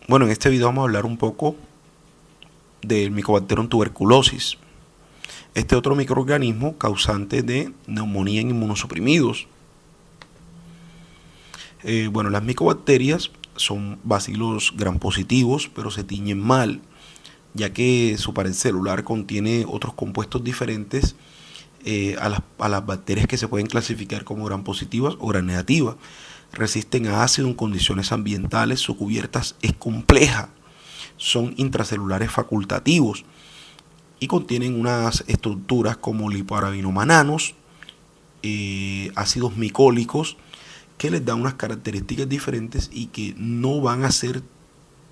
Bueno, en este video vamos a hablar un poco del Mycobacterium tuberculosis. Este otro microorganismo causante de neumonía en inmunosuprimidos. Las micobacterias son bacilos gram positivos, pero se tiñen mal, ya que su pared celular contiene otros compuestos diferentes a las bacterias que se pueden clasificar como gram positivas o gram negativas. Resisten a ácido en condiciones ambientales, su cubierta es compleja, son intracelulares facultativos y contienen unas estructuras como lipoarabinomannanos, ácidos micólicos, que les dan unas características diferentes y que no van a ser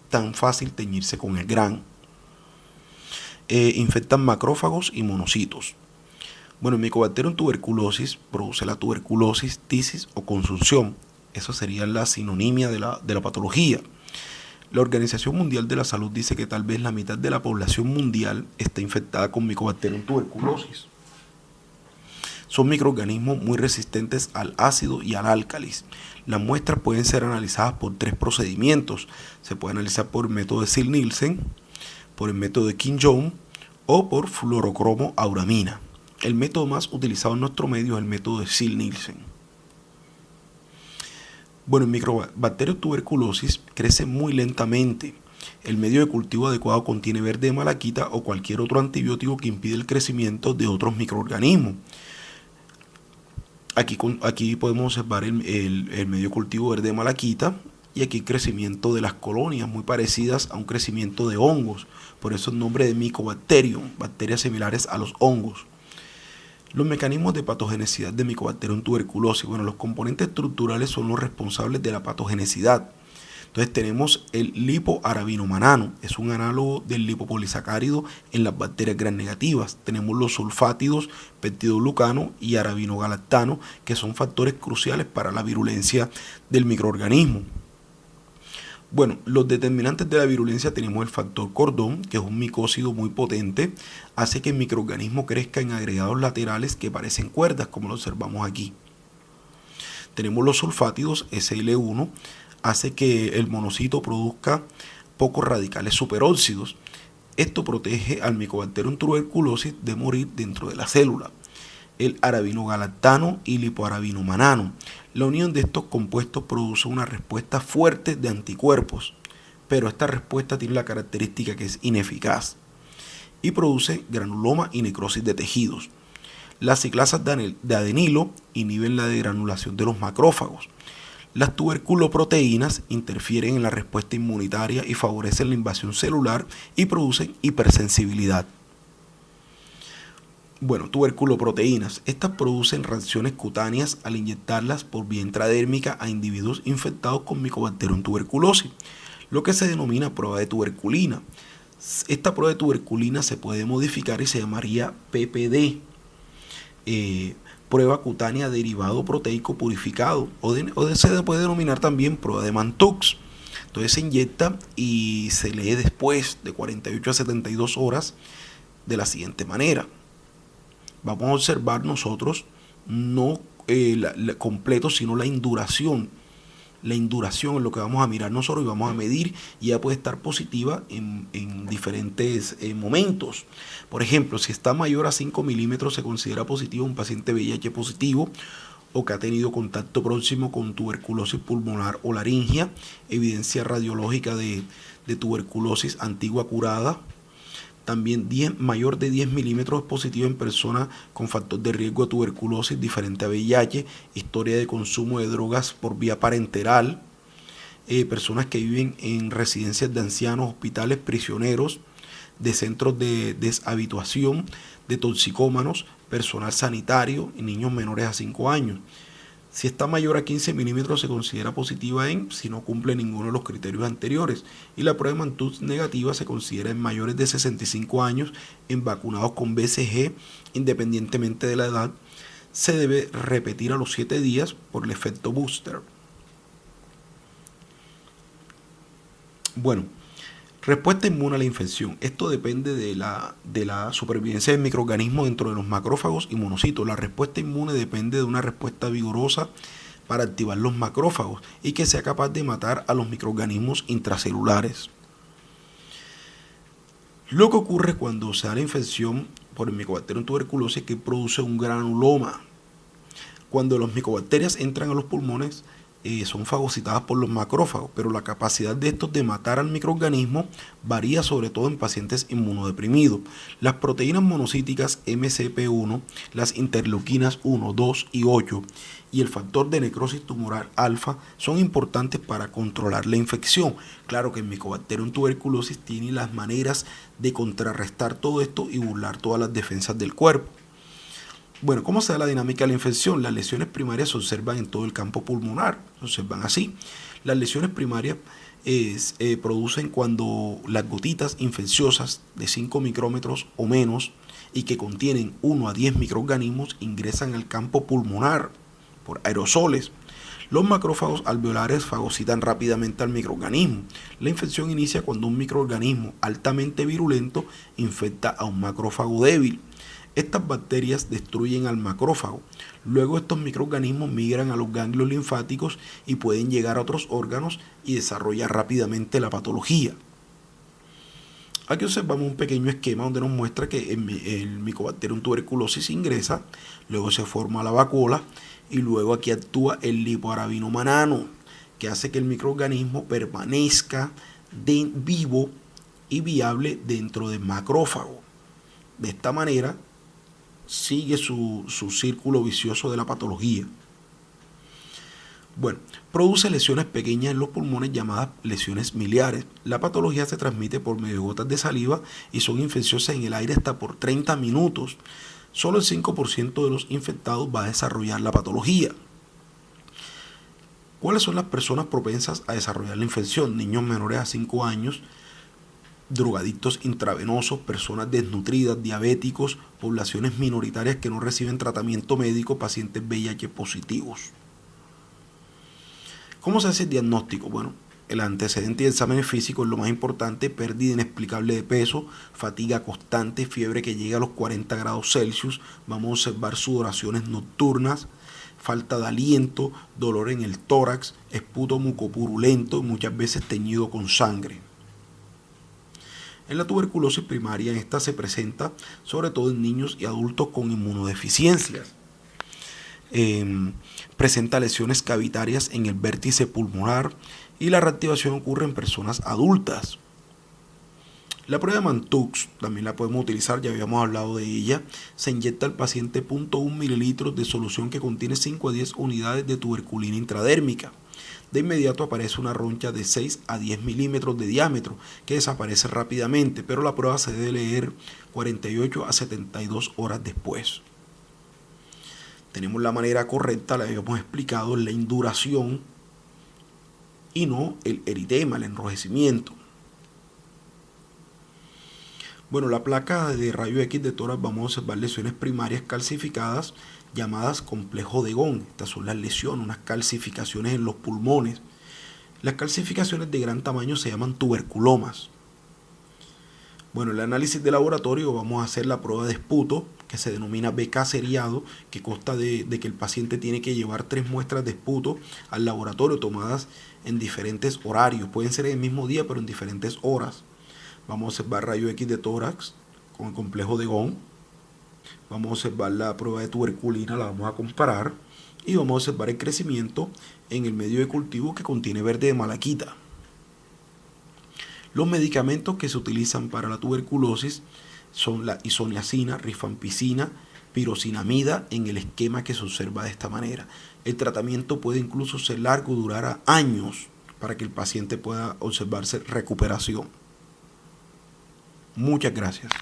tan fácil teñirse con el gran. Infectan macrófagos y monocitos. Bueno, el Mycobacterium tuberculosis produce la tuberculosis, tisis o consunción. Eso sería la sinonimia de la patología. La Organización Mundial de la Salud dice que tal vez la mitad de la población mundial está infectada con Mycobacterium tuberculosis. Son microorganismos muy resistentes al ácido y al álcalis. Las muestras pueden ser analizadas por 3 procedimientos. Se puede analizar por el método de Zell-Nielsen, por el método de Kim-Jones o por fluorocromo-auramina. El método más utilizado en nuestro medio es el método de Zell-Nielsen. Bueno, el Mycobacterium tuberculosis crece muy lentamente. El medio de cultivo adecuado contiene verde de malaquita o cualquier otro antibiótico que impide el crecimiento de otros microorganismos. Aquí podemos observar el medio de cultivo verde de malaquita y aquí el crecimiento de las colonias muy parecidas a un crecimiento de hongos. Por eso el nombre de Mycobacterium, bacterias similares a los hongos. Los mecanismos de patogenicidad de Mycobacterium tuberculosis. Bueno, los componentes estructurales son los responsables de la patogenicidad. Entonces tenemos el lipoarabinomanano, es un análogo del lipopolisacárido en las bacterias gram negativas. Tenemos los sulfátidos, peptidoglucano y arabinogalactano, que son factores cruciales para la virulencia del microorganismo. Bueno, los determinantes de la virulencia tenemos el factor cordón, que es un micócido muy potente, hace que el microorganismo crezca en agregados laterales que parecen cuerdas, como lo observamos aquí. Tenemos los sulfátidos, SL1, hace que el monocito produzca pocos radicales superóxidos. Esto protege al Mycobacterium tuberculosis de morir dentro de la célula. El arabinogalactano y lipoarabinomanano. La unión de estos compuestos produce una respuesta fuerte de anticuerpos, pero esta respuesta tiene la característica que es ineficaz y produce granuloma y necrosis de tejidos. Las ciclasas de adenilo inhiben la degranulación de los macrófagos. Las tuberculoproteínas interfieren en la respuesta inmunitaria y favorecen la invasión celular y producen hipersensibilidad. Bueno, tuberculoproteínas. Estas producen reacciones cutáneas al inyectarlas por vía intradérmica a individuos infectados con Mycobacterium tuberculosis, lo que se denomina prueba de tuberculina. Esta prueba de tuberculina se puede modificar y se llamaría PPD, prueba cutánea derivado proteico purificado, o se puede denominar también prueba de Mantoux. Entonces se inyecta y se lee después de 48 a 72 horas de la siguiente manera. Vamos a observar nosotros no completo, sino la induración. La induración es lo que vamos a mirar nosotros y vamos a medir, y ya puede estar positiva en diferentes momentos. Por ejemplo, si está mayor a 5 milímetros se considera positivo un paciente VIH positivo o que ha tenido contacto próximo con tuberculosis pulmonar o laringia, evidencia radiológica de tuberculosis antigua curada. También mayor de 10 milímetros es positivo en personas con factor de riesgo de tuberculosis diferente a VIH, historia de consumo de drogas por vía parenteral, personas que viven en residencias de ancianos, hospitales, prisioneros, de centros de deshabituación, de toxicómanos, personal sanitario y niños menores a 5 años. Si está mayor a 15 milímetros se considera positiva si no cumple ninguno de los criterios anteriores, y la prueba de Mantoux negativa se considera en mayores de 65 años en vacunados con BCG independientemente de la edad. Se debe repetir a los 7 días por el efecto booster. Bueno, respuesta inmune a la infección. Esto depende de la supervivencia del microorganismo dentro de los macrófagos y monocitos. La respuesta inmune depende de una respuesta vigorosa para activar los macrófagos y que sea capaz de matar a los microorganismos intracelulares. Lo que ocurre cuando se da la infección por el Mycobacterium tuberculosis es que produce un granuloma. Cuando las micobacterias entran a los pulmones, son fagocitadas por los macrófagos, pero la capacidad de estos de matar al microorganismo varía sobre todo en pacientes inmunodeprimidos. Las proteínas monocíticas MCP1, las interleuquinas 1, 2 y 8 y el factor de necrosis tumoral alfa son importantes para controlar la infección. Claro que el Mycobacterium tuberculosis tiene las maneras de contrarrestar todo esto y burlar todas las defensas del cuerpo. Bueno, ¿cómo se da la dinámica de la infección? Las lesiones primarias se observan en todo el campo pulmonar, se observan así. Las lesiones primarias producen cuando las gotitas infecciosas de 5 micrómetros o menos y que contienen 1 a 10 microorganismos ingresan al campo pulmonar por aerosoles. Los macrófagos alveolares fagocitan rápidamente al microorganismo. La infección inicia cuando un microorganismo altamente virulento infecta a un macrófago débil. Estas bacterias destruyen al macrófago. Luego estos microorganismos migran a los ganglios linfáticos y pueden llegar a otros órganos y desarrollar rápidamente la patología. Aquí observamos un pequeño esquema donde nos muestra que el Mycobacterium tuberculosis ingresa, luego se forma la vacuola y luego aquí actúa el lipoarabinomanano, que hace que el microorganismo permanezca vivo y viable dentro del macrófago. De esta manera sigue su círculo vicioso de la patología. Bueno, produce lesiones pequeñas en los pulmones llamadas lesiones miliares. La patología se transmite por medio de gotas de saliva y son infecciosas en el aire hasta por 30 minutos. Solo el 5% de los infectados va a desarrollar la patología. ¿Cuáles son las personas propensas a desarrollar la infección? Niños menores a 5 años, drogadictos intravenosos, personas desnutridas, diabéticos, poblaciones minoritarias que no reciben tratamiento médico, pacientes VIH positivos. ¿Cómo se hace el diagnóstico? Bueno, el antecedente y exámenes físicos es lo más importante: pérdida inexplicable de peso, fatiga constante, fiebre que llega a los 40 grados Celsius, vamos a observar sudoraciones nocturnas, falta de aliento, dolor en el tórax, esputo mucopurulento, muchas veces teñido con sangre. En la tuberculosis primaria, esta se presenta sobre todo en niños y adultos con inmunodeficiencias. Presenta lesiones cavitarias en el vértice pulmonar y la reactivación ocurre en personas adultas. La prueba de Mantoux también la podemos utilizar, ya habíamos hablado de ella. Se inyecta al paciente 0.1 mililitros de solución que contiene 5 a 10 unidades de tuberculina intradérmica. De inmediato aparece una roncha de 6 a 10 milímetros de diámetro que desaparece rápidamente, pero la prueba se debe leer 48 a 72 horas después. Tenemos la manera correcta, la habíamos explicado, la induración y no el eritema, el enrojecimiento. Bueno, la placa de rayo X de tórax vamos a observar lesiones primarias calcificadas llamadas complejo de Ghon. Estas son las lesiones, unas calcificaciones en los pulmones. Las calcificaciones de gran tamaño se llaman tuberculomas. Bueno, el análisis de laboratorio vamos a hacer la prueba de esputo, que se denomina BK seriado, que consta de que el paciente tiene que llevar 3 muestras de esputo al laboratorio tomadas en diferentes horarios. Pueden ser en el mismo día, pero en diferentes horas. Vamos a observar rayo X de tórax con el complejo de Ghon. Vamos a observar la prueba de tuberculina, la vamos a comparar. Y vamos a observar el crecimiento en el medio de cultivo que contiene verde de malaquita. Los medicamentos que se utilizan para la tuberculosis son la isoniazida, rifampicina, pirosinamida en el esquema que se observa de esta manera. El tratamiento puede incluso ser largo, durar años para que el paciente pueda observarse recuperación. Muchas gracias.